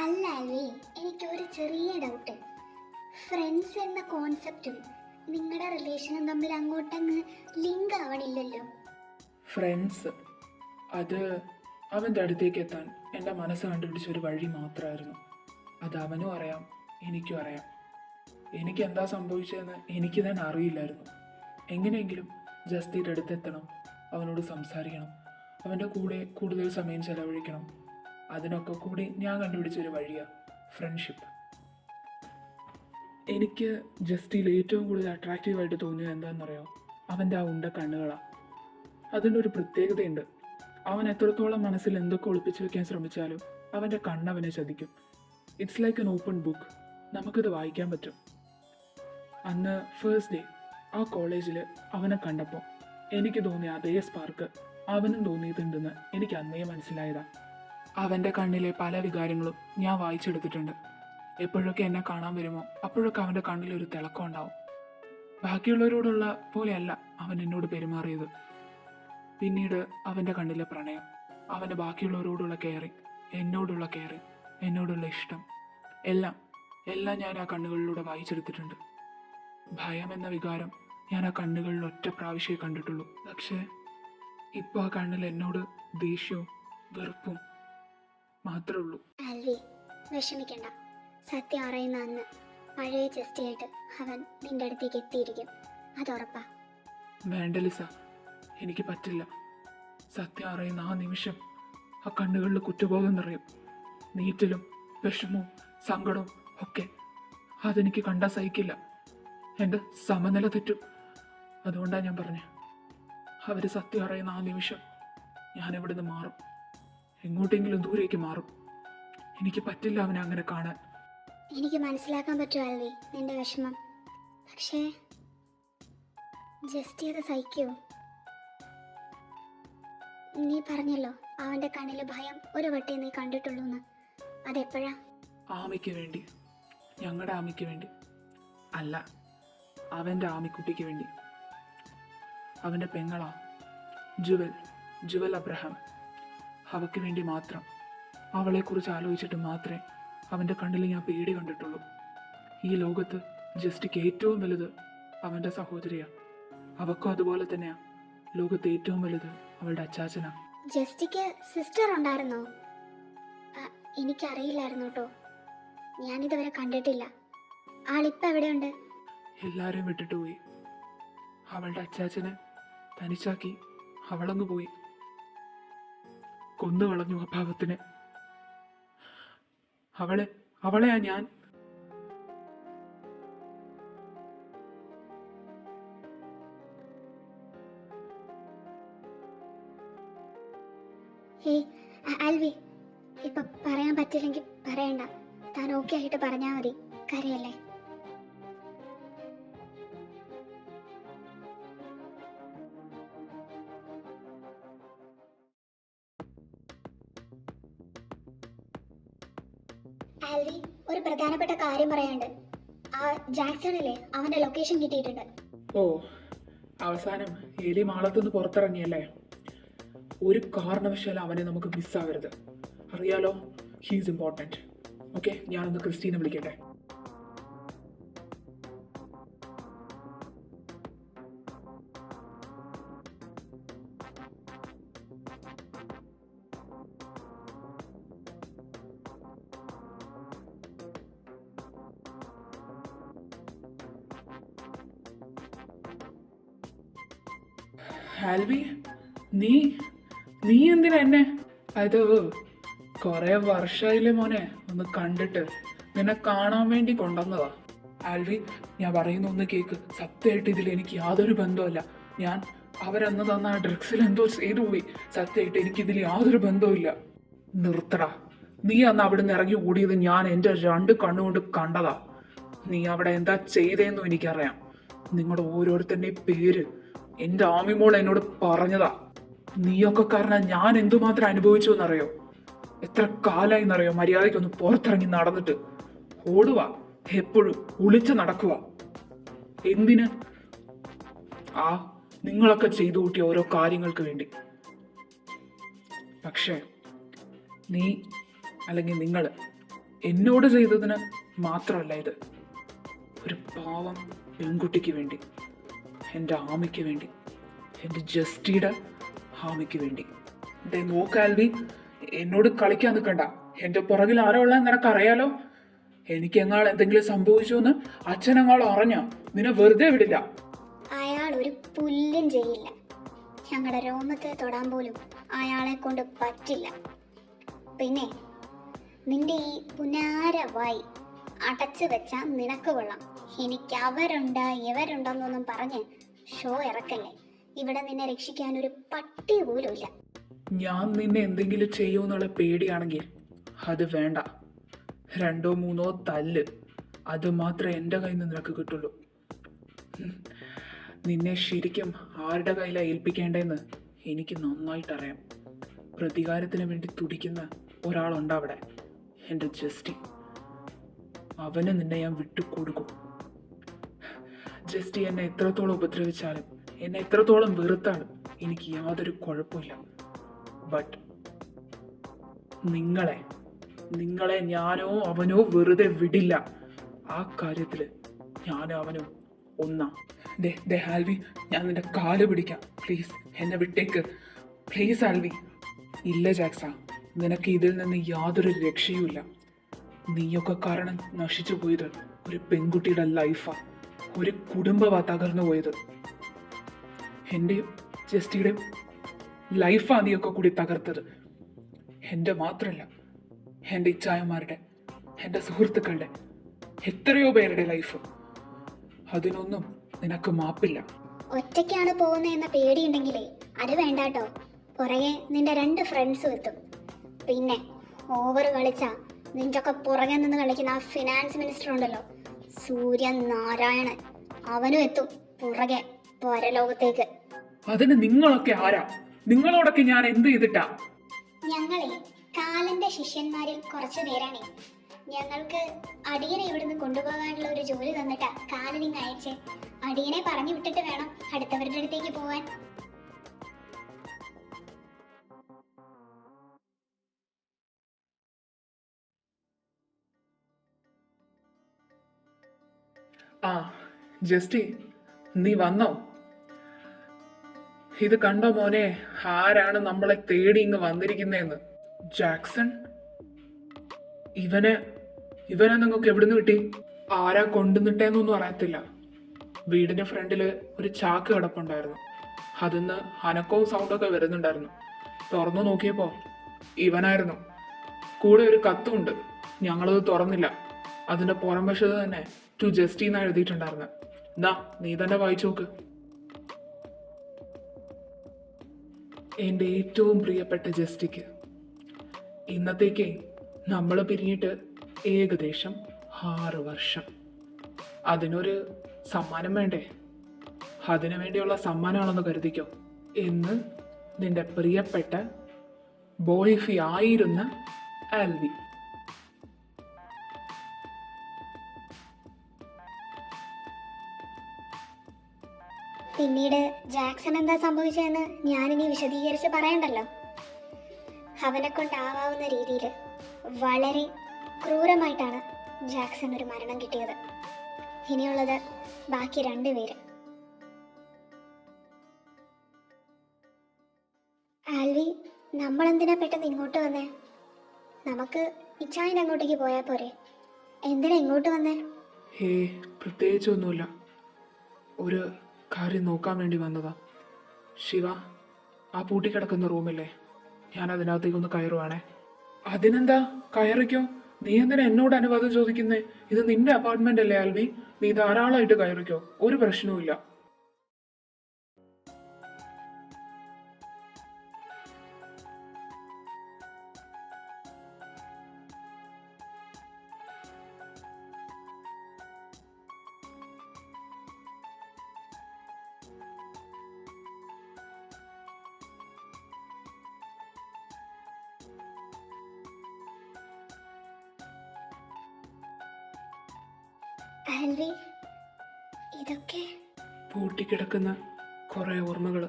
അല്ല അൽവി, എനിക്കൊരു ചെറിയ ഡൗട്ട്. ഫ്രണ്ട്സ് എന്ന കോൺസെപ്റ്റും നിങ്ങളുടെ റിലേഷനും തമ്മിൽ അങ്ങോട്ടങ്ങ് ലിങ്ക് ആവണില്ലല്ലോ. ഫ്രണ്ട്സ് അത് അവൻ്റെ അടുത്തേക്ക് എത്താൻ എൻ്റെ മനസ്സ് കണ്ടുപിടിച്ചൊരു വഴി മാത്രമായിരുന്നു. അത് അവനും അറിയാം, എനിക്കും അറിയാം. എനിക്ക് എന്താ സംഭവിച്ചതെന്ന് എനിക്ക് തന്നെ അറിയില്ലായിരുന്നു. എങ്ങനെയെങ്കിലും ജസ്റ്റിയുടെ അടുത്തെത്തണം, അവനോട് സംസാരിക്കണം, അവൻ്റെ കൂടെ കൂടുതൽ സമയം ചെലവഴിക്കണം. അതിനൊക്കെ കൂടി ഞാൻ കണ്ടുപിടിച്ചൊരു വഴിയാണ് ഫ്രണ്ട്ഷിപ്പ്. എനിക്ക് ജസ്റ്റിയിൽ ഏറ്റവും കൂടുതൽ അട്രാക്റ്റീവായിട്ട് തോന്നിയത് എന്താണെന്നറിയോ? അവൻ്റെ ആ ഉണ്ട കണ്ണുകളാണ്. അതിൻ്റെ ഒരു പ്രത്യേകതയുണ്ട്. അവൻ എത്രത്തോളം മനസ്സിൽ എന്തൊക്കെ ഒളിപ്പിച്ചു വെക്കാൻ ശ്രമിച്ചാലും അവൻ്റെ കണ്ണവനെ ചതിക്കും. It's like an open book. നമുക്കത് വായിക്കാൻ പറ്റും. അന്ന് ഫസ്റ്റ് ഡേ ആ കോളേജിൽ അവനെ കണ്ടപ്പോൾ എനിക്ക് തോന്നിയ അതേ സ്പാർക്ക് അവനും തോന്നിയിട്ടുണ്ടെന്ന് എനിക്ക് അന്നേ മനസ്സിലായതാ. അവൻ്റെ കണ്ണിലെ പല വികാരങ്ങളും ഞാൻ വായിച്ചെടുത്തിട്ടുണ്ട്. എപ്പോഴൊക്കെ എന്നെ കാണാൻ വരുമോ അപ്പോഴൊക്കെ അവൻ്റെ കണ്ണിലൊരു തിളക്കം ഉണ്ടാവും. ബാക്കിയുള്ളവരോടുള്ള പോലെയല്ല അവൻ എന്നോട് പെരുമാറിയത്. പിന്നീട് അവൻ്റെ കണ്ണിലെ പ്രണയം, അവൻ്റെ ബാക്കിയുള്ളവരോടുള്ള കെയറിങ്, എന്നോടുള്ള കെയറിങ്, എന്നോടുള്ള ഇഷ്ടം, എല്ലാം എല്ലാം ഞാൻ ആ കണ്ണുകളിലൂടെ വായിച്ചെടുത്തിട്ടുണ്ട്. ഭയം എന്ന വികാരം ഞാൻ ആ കണ്ണുകളിൽ ഒറ്റ പ്രാവശ്യമേ കണ്ടിട്ടുള്ളൂ. പക്ഷേ ഇപ്പോൾ ആ കണ്ണിൽ എന്നോട് ദേഷ്യവും വെറുപ്പും മാത്രമേ ഉള്ളൂ. അൽവി, വിഷമിക്കണ്ട. സത്യം അറിയുന്ന അന്ന് പഴയ ജസ്റ്റിയായിട്ട് അവൻ നിന്റെ അടുത്തേക്ക് എത്തിയിരിക്കും, അതുറപ്പാ. വേണ്ട ലിസ, എനിക്ക് പറ്റില്ല. സത്യം അറിയുന്ന ആ നിമിഷം ആ കണ്ണുകളിൽ കുറ്റബോധം നിറയും. നീറ്റലും വിഷമവും സങ്കടവും ഒക്കെ അതെനിക്ക് കണ്ടാൽ സഹിക്കില്ല. എൻ്റെ സമനില തെറ്റും. അതുകൊണ്ടാണ് ഞാൻ പറഞ്ഞത്, അവർ സത്യം അറിയുന്ന ആ നിമിഷം ഞാൻ ഇവിടുന്ന് മാറും, എങ്ങോട്ടെങ്കിലും ദൂരേക്ക് മാറും. എനിക്ക് പറ്റില്ല അവനെ അങ്ങനെ കാണാൻ. എനിക്ക് മനസ്സിലാക്കാൻ പറ്റും അൽവി നിന്റെ വിഷമം. പക്ഷേ ജസ്റ്റി അത് സഹിക്കുമോ? നീ പറഞ്ഞല്ലോ അവൻ്റെ കണ്ണിലെ ഭയം ഒരു വട്ടേ നീ കണ്ടിട്ടുള്ളൂ എന്ന്. അതെപ്പോഴാ? ആമിക്ക് വേണ്ടി, ഞങ്ങളുടെ ആമിക്ക് വേണ്ടി അല്ല, അവൻ്റെ ആമിക്കുട്ടിക്ക് വേണ്ടി. അവൻ്റെ പെങ്ങളാ ജുവൽ അബ്രഹാം. അവൾക്ക് വേണ്ടി മാത്രം, അവളെക്കുറിച്ച് ആലോചിച്ചിട്ട് മാത്രമേ അവൻ്റെ കണ്ണിൽ ഞാൻ പേടി കണ്ടിട്ടുള്ളൂ. ഈ ലോകത്ത് ജസ്റ്റിക്ക് ഏറ്റവും വലുത് അവൻ്റെ സഹോദരിയാണ്. അവൾക്കും അതുപോലെ തന്നെയാണ് ലോകത്ത് ഏറ്റവും വലുത് അവളുടെ അച്ചാച്ചനാ. ജസ്റ്റിക്ക് സിസ്റ്റർ ഉണ്ടായിരുന്നോ? എനിക്കറിയില്ലായിരുന്നു കേട്ടോ, ഞാനിതുവരെ കണ്ടിട്ടില്ല. ആളിപ്പോൾ എവിടെയുണ്ട്? എല്ലാവരെയും വിട്ടിട്ട് പോയി. അവളുടെ അച്ചാച്ചനെ തനിച്ചാക്കി അവളങ്ങ് പോയി. കൊന്നു കളഞ്ഞു ആ പാവത്തിനെ. അവളെയാ ഞാൻ. ഹേയ് ആൽവി, ഇപ്പൊ പറയാൻ പറ്റില്ലെങ്കിൽ പറയണ്ട. താൻ ഓക്കെ ആയിട്ട് പറഞ്ഞാൽ മതി, കരയല്ലേ. ആൽവി, ഒരു പ്രധാനപ്പെട്ട കാര്യം പറയാനുണ്ട്. ആ ജാക്സണിലെ അവന്റെ ലൊക്കേഷൻ കിട്ടിയിട്ടുണ്ട്. ഓ, അവസാനം എലി മാളത്തുനിന്ന് പുറത്തിറങ്ങിയല്ലേ. ഒരു കാരണവശാലും അവനെ നമുക്ക് മിസ്സാവരുത്. അറിയാലോ, ഹീസ് ഇമ്പോർട്ടൻറ്റ്. ഓക്കെ, ഞാനൊന്ന് ക്രിസ്റ്റീനെ വിളിക്കട്ടെ. ആൽവി, നീ എന്തിനാ എന്നെ? അത് കുറെ വർഷമായില്ലേ മോനെ ഒന്ന് കണ്ടിട്ട്, നിന്നെ കാണാൻ വേണ്ടി കൊണ്ടുവന്നതാ. ആൽവി, ഞാൻ പറയുന്ന ഒന്ന് കേക്ക്. സത്യമായിട്ട് ഇതിൽ എനിക്ക് യാതൊരു ബന്ധവുമില്ല. ഞാൻ അവരന്ന് തന്ന ഡ്രഗ്സിൽ എന്തോ ചെയ്തു പോയി. സത്യമായിട്ട് എനിക്കിതിൽ യാതൊരു ബന്ധവുമില്ല. നിർത്തടാ. നീ അന്ന് അവിടെ നിന്ന് ഇറങ്ങി ഓടിയത് ഞാൻ എൻ്റെ 2 കണ്ണുകൊണ്ട് കണ്ടതാ. നീ അവിടെ എന്താ ചെയ്തതെന്നും എനിക്കറിയാം. നിങ്ങളുടെ ഓരോരുത്തരുടെയും പേര് എൻ്റെ ആമിമോൾ എന്നോട് പറഞ്ഞതാ. നീയൊക്കെ കാരണം ഞാൻ എന്തുമാത്രം അനുഭവിച്ചു എന്നറിയോ? എത്ര കാലായി എന്നറിയോ മര്യാദയ്ക്കൊന്ന് പുറത്തിറങ്ങി നടന്നിട്ട്? ഓടുക, എപ്പോഴും ഒളിച്ച് നടക്കുക. എന്തിന്? നിങ്ങളൊക്കെ ചെയ്തു കൂട്ടിയ ഓരോ കാര്യങ്ങൾക്ക് വേണ്ടി. പക്ഷേ നീ അല്ലെങ്കിൽ നിങ്ങൾ എന്നോട് ചെയ്തതിന് മാത്രമല്ല ഇത്. ഒരു പാവം പെൺകുട്ടിക്ക് വേണ്ടി, എൻ്റെ ആമയ്ക്ക് വേണ്ടി, എൻ്റെ ജസ്റ്റിയുടെ ആമയ്ക്ക് വേണ്ടി. ദേ നോക്ക് ആൽവി, എന്നോട് കളിക്കാൻ നിൽക്കണ്ട. എൻ്റെ പുറകിൽ ആരോ ഉള്ളത് നിനക്കറിയാലോ. എനിക്ക് എന്തെങ്കിലും സംഭവിച്ചു എന്ന് അച്ഛനെങ്ങാളും അറിഞ്ഞാ നിന്നെ വെറുതെ വിടില്ല. അയാൾ ഒരു പുല്ലും ചെയ്യില്ല. ഞങ്ങളുടെ രോമത്തെ തൊടാൻ പോലും അയാളെ കൊണ്ട് പറ്റില്ല. പിന്നെ നിന്റെ ഈ പുനാര വായി അടച്ചു വെച്ചാൽ നിനക്ക് കൊള്ളാം. എനിക്ക് അവരുണ്ട് ഇവരുണ്ടെന്നൊന്നും പറഞ്ഞ് ഷോ ഇറക്കല്ലേ. ഇവിടെ നിന്നെ രക്ഷിക്കാൻ ഒരു പട്ടി പോലും ഇല്ല. ഞാൻ നിന്നെ എന്തെങ്കിലും ചെയ്യുമെന്നുള്ള പേടിയാണെങ്കിൽ അത് വേണ്ട. 2 or 3 തല്ല്, അത് മാത്രമേ എൻ്റെ കയ്യിൽ നിന്ന് നിനക്ക് കിട്ടുള്ളൂ. നിന്നെ ശരിക്കും ആരുടെ കയ്യിലാണ് ഏൽപ്പിക്കേണ്ടതെന്ന് എനിക്ക് നന്നായിട്ടറിയാം. പ്രതികാരത്തിന് വേണ്ടി തുടിക്കുന്ന ഒരാളുണ്ട് അവിടെ, എൻ്റെ ജസ്റ്റി. അവന് നിന്നെ ഞാൻ വിട്ടുകൊടുക്കും. ജസ്റ്റി എന്നെ എത്രത്തോളം ഉപദ്രവിച്ചാലും, എന്നെ എത്രത്തോളം വെറുത്താലും എനിക്ക് യാതൊരു കുഴപ്പമില്ല. ബട്ട് നിങ്ങളെ ഞാനോ അവനോ വെറുതെ വിടില്ല. ആ കാര്യത്തിൽ ഞാനും അവനും ഒന്നാ. ദേ ആൽവി, ഞാൻ നിന്റെ കാല് പിടിക്കാം. പ്ലീസ് എന്നെ വിട്ടേക്ക്. പ്ലീസ് ആൽവി. ഇല്ല ജാക്സ, നിനക്ക് ഇതിൽ നിന്ന് യാതൊരു രക്ഷയുമില്ല. നീയൊക്കെ കാരണം നശിച്ചു പോയത് ഒരു പെൺകുട്ടിയുടെ ലൈഫാ, ഒരു കുടുംബമാ തകർന്നു പോയത്. എൻ്റെയും ജസ്റ്റിയുടെയും ലൈഫാ നീയൊക്കെ കൂടി തകർത്തത്. എൻ്റെ മാത്രമല്ല, എൻ്റെ ഇച്ഛായന്മാരുടെ, എൻ്റെ സുഹൃത്തുക്കളുടെ, എത്രയോ പേരുടെ ലൈഫ്. അതിനൊന്നും നിനക്ക് മാപ്പില്ല. ഒറ്റയ്ക്കാണ് പോകുന്നതെന്ന പേടിയുണ്ടെങ്കിലേ അത് വേണ്ടാട്ടോ. പുറകെ നിന്റെ 2 ഫ്രണ്ട്സും എത്തും. പിന്നെ ഓവർ കളിച്ചാ നിന്റെ ഒക്കെ പുറകെ നിന്ന് കളിക്കുന്ന ആ ഫിനാൻസ് മിനിസ്റ്റർ ഉണ്ടല്ലോ, സൂര്യനാരായണൻ, അവനും എത്തും പുറകെ പരലോകത്തേക്ക്. അതിന് നിങ്ങളൊക്കെ ആരാ? നിങ്ങളോടൊക്കെ ഞാൻ എന്ത് ചെയ്തിട്ടാ? ഞങ്ങളെ കാലന്റെ ശിഷ്യന്മാരിൽ കുറച്ചു പേരാണേ. ഞങ്ങൾക്ക് അടിയനെ ഇവിടുന്ന് കൊണ്ടുപോകാനുള്ള ഒരു ജോലി തന്നിട്ടാ കാലനിങ് അയച്ചേ. അടിയനെ പറഞ്ഞു വിട്ടിട്ട് വേണം അടുത്തവരുടെ അടുത്തേക്ക് പോവാൻ. ആ ജസ്റ്റി, നീ വന്നോ? ഇത് കണ്ടോ മോനെ, ആരാണ് നമ്മളെ തേടി ഇങ്ങ് വന്നിരിക്കുന്നതെന്ന്? ജാക്സൺ. ഇവനെ നിങ്ങൾക്ക് എവിടുന്ന് കിട്ടി? ആരാ കൊണ്ടുവന്നിട്ടേന്നൊന്നും അറിയത്തില്ല. വീടിന്റെ ഫ്രണ്ടില് ഒരു ചാക്ക് കിടപ്പുണ്ടായിരുന്നു. അതിന്ന് അനക്കവും സൗണ്ടൊക്കെ വരുന്നുണ്ടായിരുന്നു. തുറന്നു നോക്കിയപ്പോ ഇവനായിരുന്നു. കൂടെ ഒരു കത്തുണ്ട്. ഞങ്ങളത് തുറന്നില്ല. അതിന്റെ പുറം വശത്ത് തന്നെ ടു ജസ്റ്റി എന്നാ എഴുതിയിട്ടുണ്ടായിരുന്നു. എന്നാ നീ തന്നെ വായിച്ചു നോക്ക്. എൻ്റെ ഏറ്റവും പ്രിയപ്പെട്ട ജസ്റ്റിക്ക്, ഇന്നത്തേക്ക് നമ്മൾ പിരിഞ്ഞിട്ട് ഏകദേശം 6 വർഷം. അതിനൊരു സമ്മാനം വേണ്ടേ? അതിനു വേണ്ടിയുള്ള സമ്മാനമാണെന്ന് കരുതിക്കോ. എന്ന് നിന്റെ പ്രിയപ്പെട്ട ബോയ്ഫി ആയിരുന്ന ആൽവി. പിന്നീട് ജാക്സൺ എന്താ സംഭവിച്ചതെന്ന് ഞാനിനി വിശദീകരിച്ച് പറയണ്ടല്ലോ. അവനെ കൊണ്ടാവാവുന്ന രീതിയിൽ വളരെ ക്രൂരമായിട്ടാണ് ജാക്സൺ ഒരു മരണം കിട്ടിയത്. ഇനിയുള്ളത് ബാക്കി 2 പേര്. ആൽവി, നമ്മളെന്തിനാ പെട്ടെന്ന് ഇങ്ങോട്ട് വന്നേ? നമുക്ക് ഇച്ചായൻ്റെ അങ്ങോട്ടേക്ക് പോയാൽ പോരെ? എന്തിനാ ഇങ്ങോട്ട് വന്നേ? ഹേ, പ്രത്യേകിച്ചൊന്നുമില്ല. ഒരു കാര്യം നോക്കാൻ വേണ്ടി വന്നതാ. ശിവ, ആ പൂട്ടിക്കിടക്കുന്ന റൂമില്ലേ, ഞാൻ അതിനകത്തേക്കൊന്ന് കയറുവാണേ. അതിനെന്താ, കയറിക്കോ. നീ എന്തിനാ എന്നോട് അനുവാദം ചോദിക്കുന്നേ? ഇത് നിന്റെ അപ്പാർട്ട്മെന്റ് അല്ലേ ആൽവി? നീ ധാരാളമായിട്ട് കയറിക്കോ, ഒരു പ്രശ്നവുമില്ല. ആൽവി, ഇതൊക്കെ പൂട്ടിക്കിടക്കുന്ന കുറെ ഓർമ്മകൾ.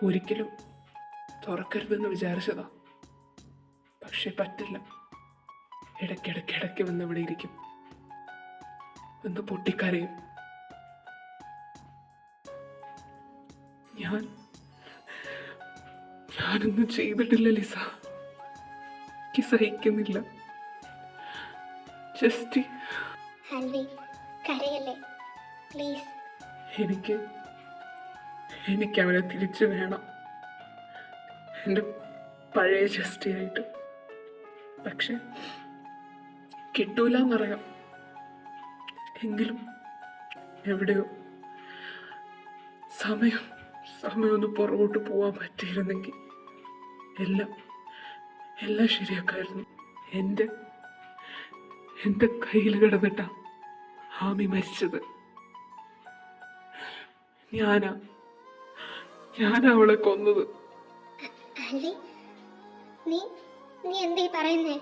ഒരിക്കലും തുറക്കരുതെന്ന് വിചാരിച്ചതാ, പക്ഷെ പറ്റില്ല. ഇടയ്ക്കിടയ്ക്കിടയ്ക്ക് വന്ന് ഇവിടെ ഇരിക്കും, ഒന്ന് പൊട്ടിക്കരയും. ഞാനൊന്നും ചെയ്തിട്ടില്ല ലിസ, എനിക്ക് സഹിക്കുന്നില്ല. ജസ്റ്റ് ആൽവി, കരയല്ലേ പ്ലീസ്. എനിക്ക് അവനെ തിരിച്ചു വേണം, എൻ്റെ പഴയ ജസ്റ്റിയായിട്ട്. പക്ഷെ കിട്ടൂല എന്നറിയാം. എങ്കിലും എവിടെയോ സമയം ഒന്ന് പുറകോട്ട് പോവാൻ പറ്റിയിരുന്നെങ്കിൽ എല്ലാം ശരിയാക്കായിരുന്നു. എൻ്റെ കയ്യിൽ കിടന്നിട്ടാ ആമി മരിച്ചത്. ഞാനാ അവളെ കൊന്നത്. ആൽവി, നീ എന്തീ പറയുന്നേ?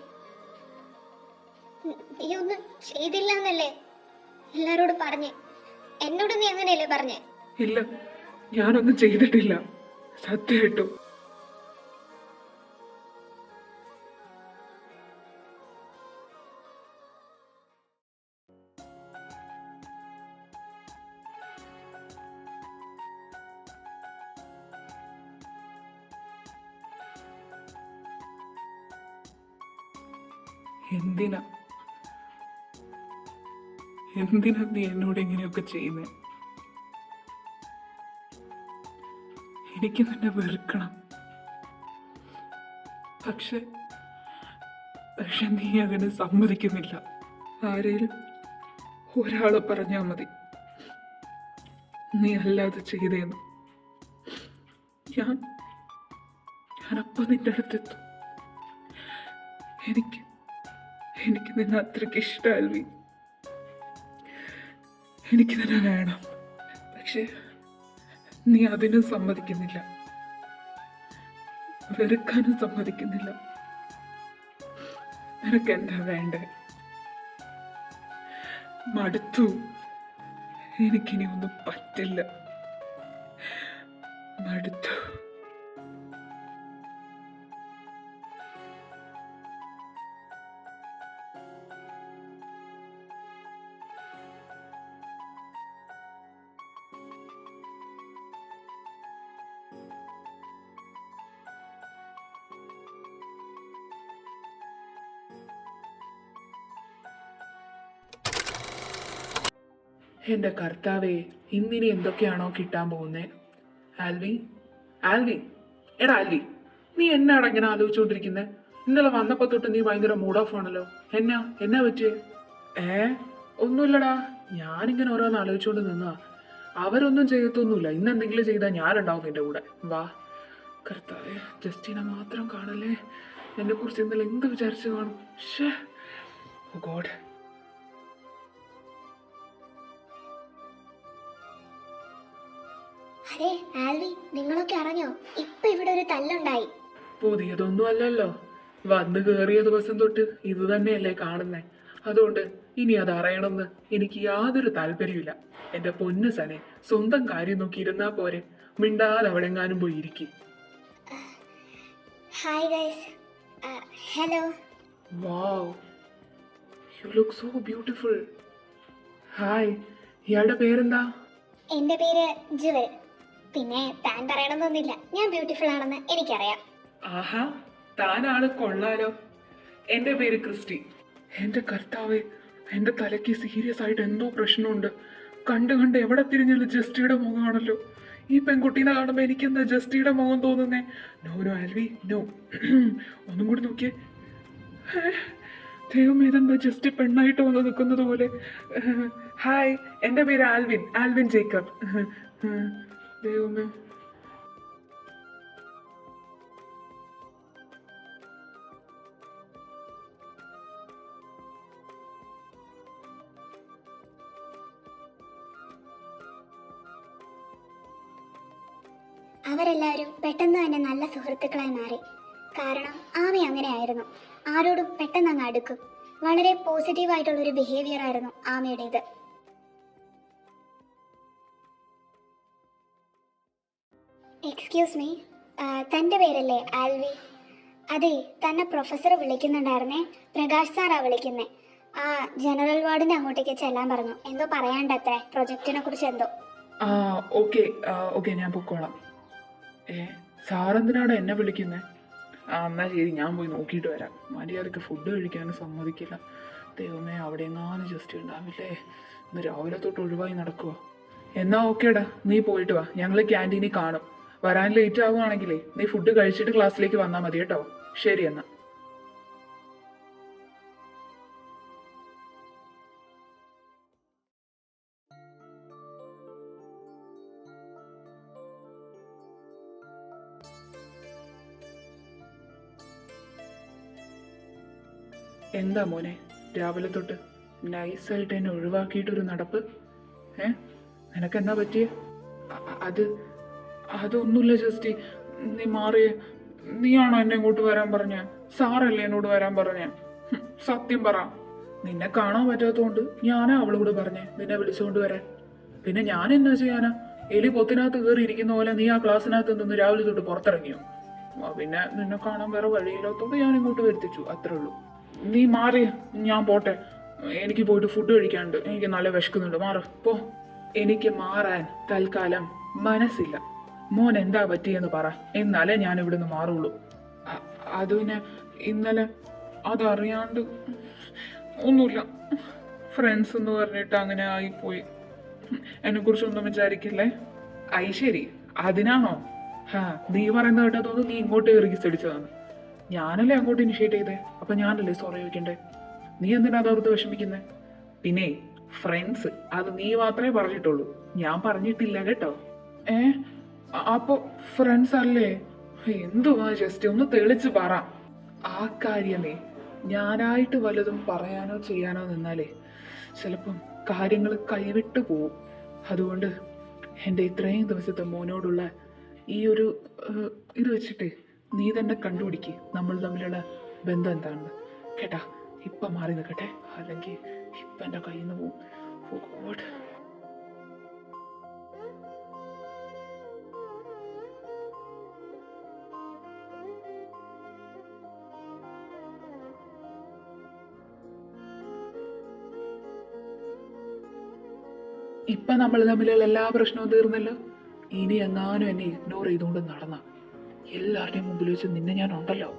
നീ ഒന്നും ചെയ്തില്ല എന്നല്ലേ എല്ലാരോടും പറഞ്ഞേ? എന്നോട് നീ അങ്ങനെയല്ലേ പറഞ്ഞേ? ഇല്ല, ഞാനൊന്നും ചെയ്തിട്ടില്ല, സത്യമായിട്ടും. എന്തിനാ നീ എന്നോട് ഇങ്ങനെയൊക്കെ ചെയ്യുന്നേ? എനിക്ക് നിന്നെ വെറുക്കണം. പക്ഷെ നീ അതിന് സമ്മതിക്കുന്നില്ല. ആരേലും ഒരാളെ പറഞ്ഞാൽ മതി നീ അല്ലാതെ ചെയ്തേന്ന്. ഞാനപ്പം നിന്റെ അടുത്തെത്തും. എനിക്ക് നിന്നെ അത്രയ്ക്ക് ഇഷ്ടമല്ലി. എനിക്ക് നിന്നെ വേണം. പക്ഷെ നീ അതിനും സമ്മതിക്കുന്നില്ല, വെറുക്കാനും സമ്മതിക്കുന്നില്ല. നിനക്ക് എന്താ വേണ്ടേ? മടുത്തു. എനിക്കിനി ഒന്നും പറ്റില്ല, മടുത്തു. എൻ്റെ കർത്താവേ, ഇന്നിനി എന്തൊക്കെയാണോ കിട്ടാൻ പോകുന്നേ? ആൽവി, എടാ ആൽവി, നീ എന്നാടാ ഇങ്ങനെ ആലോചിച്ചുകൊണ്ടിരിക്കുന്നത്? ഇന്നലെ വന്നപ്പോ തൊട്ട് നീ ഭയങ്കര മൂഡ് ഓഫ് ആണല്ലോ. എന്നാ പറ്റിയേ? ഒന്നുമില്ലടാ, ഞാനിങ്ങനെ ഓരോന്ന് ആലോചിച്ചുകൊണ്ട് നിന്നാ. അവരൊന്നും ചെയ്യത്തൊന്നുമില്ല. ഇന്നെന്തെങ്കിലും ചെയ്താൽ ഞാനുണ്ടാവും എൻ്റെ കൂടെ. വാ കർത്താവേ, ജസ്റ്റിനെ മാത്രം കാണല്ലേ. എന്നെ കുറിച്ച് ഇന്നലെ എന്ത് വിചാരിച്ചു കാണും? ഓ ഗോഡ്. അതെ ആൽവി, നിങ്ങളൊക്കെ അറിഞ്ഞോ? ഇപ്പൊ ഇവിടെ ഒരു തല്ലുണ്ടായി. പുതിയതൊന്നും അല്ലല്ലോ, വന്ന് കേറിയ ദിവസം തൊട്ട് ഇത് തന്നെയല്ലേ കാണുന്നേ. അതുകൊണ്ട് ഇനി അത് അറിയണമെന്ന് എനിക്ക് യാതൊരു താല്പര്യമില്ല. എന്റെ പൊന്നു സനെ, സ്വന്തം കാര്യം നോക്കി ഇരുന്നാ പോരെ, മിണ്ടാതെ അവിടെങ്ങാനും പോയി ഇരിക്കും. Hi guys, hello. Wow, you look so beautiful. Hi, ഇയാളുടെ പേരെന്താ? എന്റെ പേര് ജുവൽ. പിന്നെ താൻ പറയണമെന്നൊന്നുമില്ല, ഞാൻ ബ്യൂട്ടിഫുൾ ആണെന്ന് എനിക്കറിയാം. ആഹാ, താൻ ആള് കൊള്ളാലോ. എന്റെ പേര് ക്രിസ്റ്റി. എന്റെ കർത്താവേ, എന്റെ തലയ്ക്ക് സീരിയസ് ആയിട്ട് എന്തോ പ്രശ്നമുണ്ട്. കണ്ട് എവിടെ തിരിഞ്ഞാലും ജസ്റ്റിയുടെ മുഖമാണല്ലോ. ഈ പെൺകുട്ടീനെ കാണുമ്പോ എനിക്കെന്താ ജസ്റ്റിയുടെ മുഖം തോന്നുന്നേ? No Alvi, no. ഒന്നും കൂടി നോക്കിയേ. ദൈവം, ഇതെന്താ ജസ്റ്റ് പെണ്ണായിട്ട് വന്ന് നിൽക്കുന്നത് പോലെ. ഹായ്, എൻ്റെ പേര് ആൽവിൻ ജേക്കബ്. ദൈവമേ. അവരെല്ലാവരും പെട്ടെന്ന് തന്നെ നല്ല സുഹൃത്തുക്കളായി മാറി. കാരണം ആമി അങ്ങനെയായിരുന്നു, ആരോടും പെട്ടെന്ന് അങ്ങ് അടുക്കും. വളരെ പോസിറ്റീവായിട്ടുള്ളൊരു ബിഹേവിയർ ആയിരുന്നു ആമയുടേത്. എക്സ്ക്യൂസ് മീ, തൻ്റെ പേരല്ലേ ആൽവി? അതെ, തന്നെ പ്രൊഫസർ വിളിക്കുന്നുണ്ടായിരുന്നേ. പ്രകാശ് സാറാ വിളിക്കുന്നേ. ആ ജനറൽ വാർഡിന്റെ അങ്ങോട്ടേക്ക് ചെല്ലാൻ പറഞ്ഞു. എന്തോ പറയാണ്ടത്രേ, പ്രൊജക്റ്റിനെ കുറിച്ച് എന്തോ. ആ ഓക്കെ ഓക്കെ, ഞാൻ പൊക്കോളാം. സാറെന്തിനാണ് എന്നെ വിളിക്കുന്നത്? എന്നാ ശരി, ഞാൻ പോയി നോക്കിയിട്ട് വരാം. മര്യാദക്ക് ഫുഡ് കഴിക്കാനും സമ്മതിക്കില്ല. ദൈവമേ, അവിടെ എങ്ങാനും ജസ്റ്റ് ഉണ്ടാവില്ലേ? ഇന്ന് രാവിലെ തൊട്ട് ഒഴിവായി നടക്കുക. എന്നാ ഓക്കേടാ, നീ പോയിട്ട് വാ. ഞങ്ങൾ ക്യാൻറ്റീനിൽ കാണും. വരാൻ ലേറ്റ് ആവുകയാണെങ്കിലേ നീ ഫുഡ് കഴിച്ചിട്ട് ക്ലാസ്സിലേക്ക് വന്നാൽ മതി കേട്ടോ. ശരി എന്നാ. എന്താ മോനെ രാവിലെ തൊട്ട് നൈസായിട്ട് എന്നെ ഒഴിവാക്കിയിട്ടൊരു നടപ്പ്? നിനക്കെന്നാ പറ്റിയേ? അത് അതൊന്നുമില്ല ജസ്റ്റി. നീ മാറിയേ. നീയാണോ എന്നെ ഇങ്ങോട്ട് വരാൻ പറഞ്ഞ? സാറല്ലേ എന്നോട് വരാൻ പറഞ്ഞ? സത്യം പറ. നിന്നെ കാണാൻ പറ്റാത്തതുകൊണ്ട് ഞാനാ അവളോട് പറഞ്ഞേ നിന്നെ വിളിച്ചുകൊണ്ട് വരാൻ. പിന്നെ ഞാൻ എന്നാ ചെയ്യാനാ? എലി പൊത്തിനകത്ത് കയറി ഇരിക്കുന്ന പോലെ നീ ആ ക്ലാസ്സിനകത്ത് നിന്ന് രാവിലെ തൊട്ട് പുറത്തിറങ്ങിയോ? പിന്നെ നിന്നെ കാണാൻ വേറെ വഴിയില്ലാത്തതുകൊണ്ട് ഞാൻ ഇങ്ങോട്ട് വരുത്തിച്ചു, അത്രേ ഉള്ളൂ. നീ മാറി, ഞാൻ പോട്ടെ. എനിക്ക് പോയിട്ട് ഫുഡ് കഴിക്കാനുണ്ട്. എനിക്ക് നല്ല വിശക്കുന്നുണ്ട്. മാറ് പോ. എനിക്ക് മാറാൻ തൽക്കാലം മനസ്സില്ല. മോൻ എന്താ പറ്റിയെന്ന് പറ, എന്നാലേ ഞാൻ ഇവിടുന്ന് മാറുള്ളൂ. അത് പിന്നെ ഇന്നലെ അതറിയാണ്ട് ഒന്നുമില്ല. ഫ്രണ്ട്സ് എന്ന് പറഞ്ഞിട്ട് അങ്ങനെ ആയിപ്പോയി. എന്നെ കുറിച്ചൊന്നും വിചാരിക്കില്ലേ? ശരി, അതിനാണോ? നീ പറയുന്നത് കേട്ടാ തോന്നുന്നു നീ ഇങ്ങോട്ട് ഇറങ്ങി അടിച്ചതാണ്. ഞാനല്ലേ അങ്ങോട്ട് ഇനിഷ്യേറ്റ് ചെയ്തേ. അപ്പൊ ഞാനല്ലേ സോറി ചോദിക്കണ്ടേ? നീ എന്തിനാ അതോർത്ത് വിഷമിക്കുന്നേ? പിന്നെ ഫ്രണ്ട്സ് അത് നീ മാത്രമേ പറഞ്ഞിട്ടുള്ളൂ, ഞാൻ പറഞ്ഞിട്ടില്ല കേട്ടോ. അപ്പൊ ഫ്രണ്ട്സ് അല്ലേ? എന്തുവാ ജസ്റ്റ് ഒന്ന് തെളിച്ച് പറ. ആ കാര്യമേ, ഞാനായിട്ട് വല്ലതും പറയാനോ ചെയ്യാനോ നിന്നാലേ ചിലപ്പം കാര്യങ്ങൾ കൈവിട്ടു പോവും. അതുകൊണ്ട് എൻ്റെ ഇത്രയും ദിവസത്തെ മോനോടുള്ള ഈ ഒരു ഇത് വെച്ചിട്ട് നീ തന്നെ കണ്ടുപിടിക്ക് നമ്മൾ തമ്മിലുള്ള ബന്ധം എന്താണെന്ന് കേട്ടാ. ഇപ്പം മാറി നിൽക്കട്ടെ, അല്ലെങ്കിൽ ഇപ്പം എൻ്റെ കയ്യിൽ നിന്ന് പോവും. ഓ ഗോഡ്. ഇപ്പം നമ്മൾ തമ്മിലുള്ള എല്ലാ പ്രശ്നവും തീർന്നല്ലോ. ഇനി എങ്ങാനും എന്നെ ഇഗ്നോർ ചെയ്തുകൊണ്ട് നടന്ന എല്ലാവരുടെയും മുമ്പിൽ വെച്ച് നിന്നെ ഞാൻ ഉണ്ടല്ലോ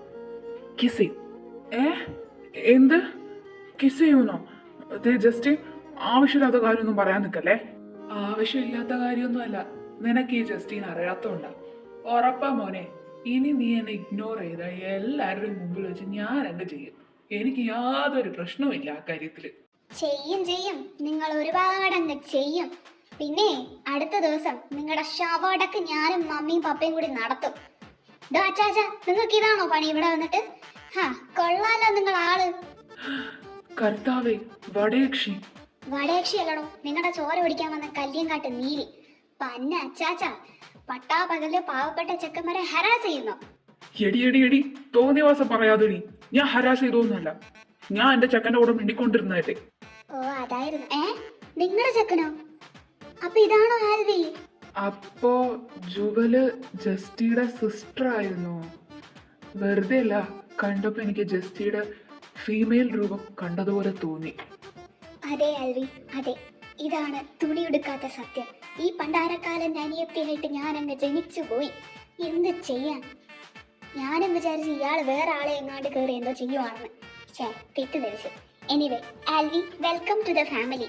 കിസ് ചെയ്യും. എന്ത് കിസ് ചെയ്യുന്നോ? അതെ ജസ്റ്റ് ആവശ്യമില്ലാത്ത കാര്യമൊന്നും പറയാൻ നിൽക്കല്ലേ. ആവശ്യമില്ലാത്ത കാര്യമൊന്നുമല്ല, നിനക്ക് ഈ ജസ്റ്റീൻ അറിയാത്തോണ്ടാ. ഉറപ്പാ മോനെ, ഇനി നീ എന്നെ ഇഗ്നോർ ചെയ്ത എല്ലാവരുടെയും മുമ്പിൽ വെച്ച് ഞാൻ എന്ത് ചെയ്യും? എനിക്ക് യാതൊരു പ്രശ്നവുമില്ല ആ കാര്യത്തില്. ചെയ്യും, നിങ്ങൾ ഒരുപാട് അങ്ങ് ചെയ്യും. പിന്നെ അടുത്ത ദിവസം നിങ്ങളുടെ ശവടക്ക് ഞാനും മമ്മിയും പപ്പയും കൂടി നടത്തും. നിങ്ങൾക്ക് ഇതാണോ പണി ഇവിടെ വന്നിട്ട്? കൊള്ളാലോ നിങ്ങൾ ആള്. കർത്താവേ, വടയക്ഷി അല്ലടോ, നിങ്ങളുടെ ചോര പിടിക്കാൻ വന്ന കല്യങ്കാട്ട് നീലി. പന്ന അച്ചാച്ച, പട്ടാ പകല് പാവപ്പെട്ട ചെക്കന്മാരെ ഹരാസ് ചെയ്യുന്നു. എടി തോന്നിയവാസം പറയാതെടി. ഞാൻ ഹരാസ് ചെയ്തൊന്നുമല്ല, ഞാൻ എന്റെ ചെക്കൻ്റെ കൂടെ മിണ്ടിക്കൊണ്ടിരുന്നതല്ലേ. ഓ അതായിരുന്നു. നിങ്ങളുടെ ചെക്കനോ? അപ്പൊ ഇതാണോ ആൽവി? അപ്പോ ജുവല് ജസ്റ്റിയുടെ സിസ്റ്റർ ആയിരുന്നു. വെറുതെ അല്ല, കണ്ടപ്പോ എനിക്ക് ജസ്റ്റിയുടെ ഫീമെയിൽ രൂപം കണ്ടതുപോലെ തോന്നി. അതെ ആൽവി, അതെ. ഇതാണ് തുണിയെടുക്കാത്ത സത്യം. ഈ പണ്ടാരക്കാലം അനിയത്തിയായിട്ട് ഞാൻ അങ്ങ് ജനിച്ചു പോയി. എന്ത് ചെയ്യാൻ? ഞാനും വിചാരിച്ചു ഇയാൾ വേറെ ആളെ എങ്ങാണ്ട് കയറി എന്തോ ചെയ്യുവാണെന്ന്. തെറ്റിദ്ധരിച്ചു. Anyway Alvi, welcome to the family.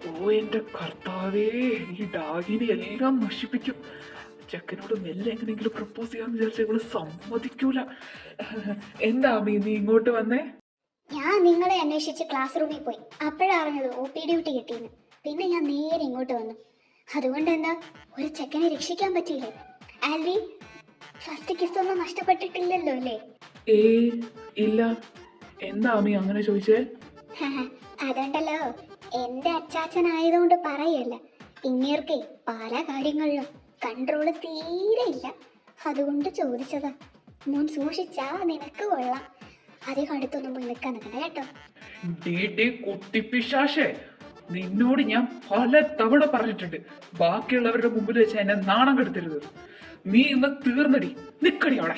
ഓ എന്റെ കർത്താവേ, ഈ ഡാഗിനെ എല്ലാം നശിപ്പിക്കും. ചെക്കനോട് മെല്ലെ എങ്ങനെയെങ്കിലും പ്രപ്പോസ് ചെയ്യാന്ന് വിചാരിച്ച ഇവള് സമ്മതിക്കൂല. എന്താ നീ ഇങ്ങോട്ട് വന്നേ? ഞാൻ നിങ്ങളെ അന്വേഷിച്ച് ക്ലാസ് റൂമിൽ പോയി. അപ്പോഴറിഞ്ഞത് OP ഡ്യൂട്ടി കിട്ടിയെന്ന്. പിന്നെ ഞാൻ നേരെ ഇങ്ങോട്ട് വന്നു. അതുകൊണ്ട് എന്താ, ഒരു ചെക്കനെ രക്ഷിക്കാൻ പറ്റിയില്ലേ? ആൽവി, ഫസ്റ്റ് കിസ് ഒന്നും നഷ്ടപ്പെട്ടിട്ടില്ലല്ലോ അല്ലേ? ഇല്ല. എന്താ അമ്മി അങ്ങനെ ചോദിച്ചേ? അതുണ്ടല്ലോ, എന്റെ അച്ചാച്ചനായതുകൊണ്ട് പറയല്ല. ഇങ്ങേർക്കേ പല കാര്യങ്ങളിലും കൺട്രോള് തീരെ ഇല്ല. അതുകൊണ്ട് ചോദിച്ചതാ. മോൻ സൂക്ഷിച്ചാ നിനക്ക് കൊള്ളാം. അധികം അടുത്തൊന്നും പോയി നിൽക്കാൻ നിൽക്കണ്ട കേട്ടോ. കുട്ടിപ്പിശാശേ, നിന്നോട് ഞാൻ പല തവണ പറഞ്ഞിട്ടുണ്ട്, ബാക്കിയുള്ളവരുടെ മുമ്പിൽ വെച്ച് എന്നെ നാണം കെടുത്തരുത്. നീ ഇന്ന് തീർന്നടി. നിക്കടി അവിടെ.